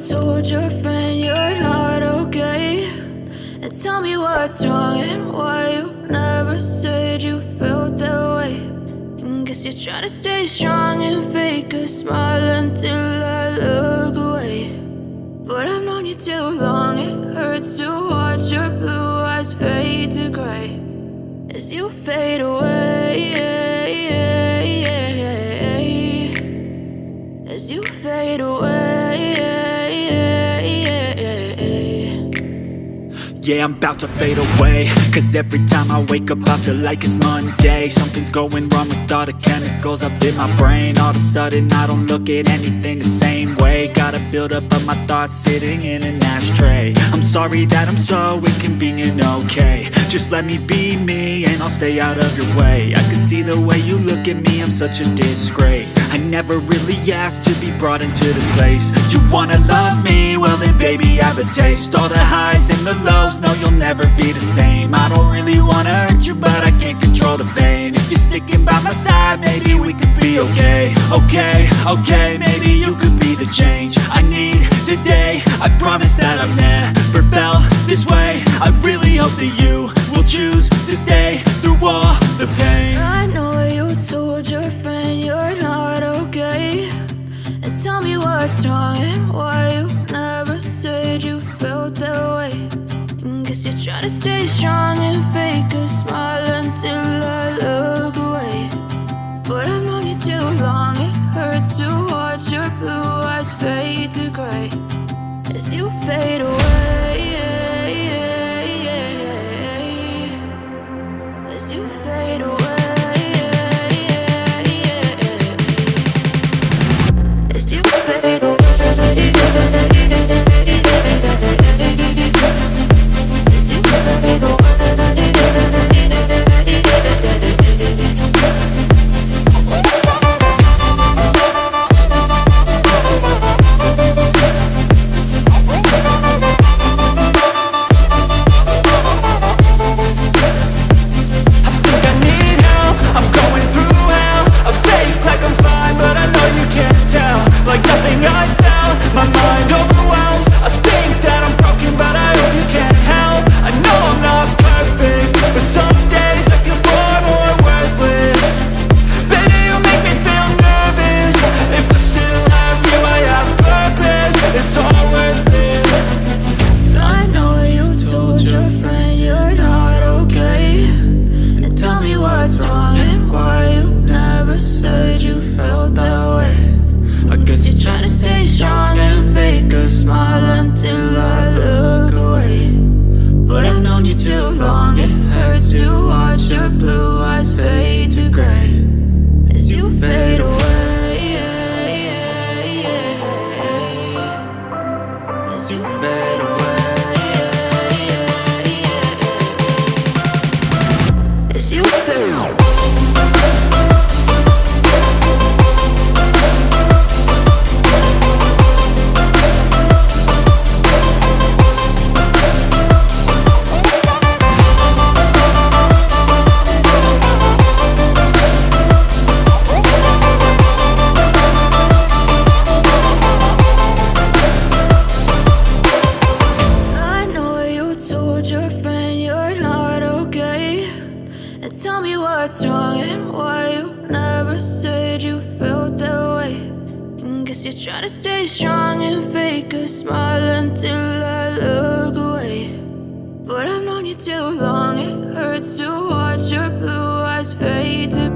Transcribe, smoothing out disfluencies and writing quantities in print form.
told your friend you're not okay, and tell me what's wrong and why you never said you felt that way. And guess you're trying to stay strong and fake a smile until I look away. But I've known you too long, it hurts to watch your blue eyes fade to gray as you fade away, as you fade away. Yeah, I'm about to fade away, cause every time I wake up I feel like it's Monday. Something's going wrong with all the chemicals up in my brain. All of a sudden I don't look at anything the same way. Got a buildup of my thoughts sitting in an ashtray. I'm sorry that I'm so inconvenient, okay. Just let me be me and I'll stay out of your way. I can see the way you look at me, I'm such a disgrace. I never really asked to be brought into this place. You wanna love me? Well then baby have a taste. All the highs and the lows, no you'll never be the same. I don't really wanna hurt you but I can't control the pain. If you're sticking by my side maybe we could be okay. Okay, maybe you could be the change I need today. I promise that I've never felt this way. I really hope that you will choose to stay through all the pain. I know you told your friend you're not okay, and tell me what's wrong and why you never said you felt that way. And guess you're trying to stay strong and fake a smile until I look away. But I've known you too long, it hurts to watch your blue eyes fade to gray as you fade away, as you fade away, as you fade away. Tell me what's wrong and why you never said you felt that way. And guess you're trying to stay strong and fake a smile until I look away. But I've known you too long, it hurts to watch your blue eyes fade to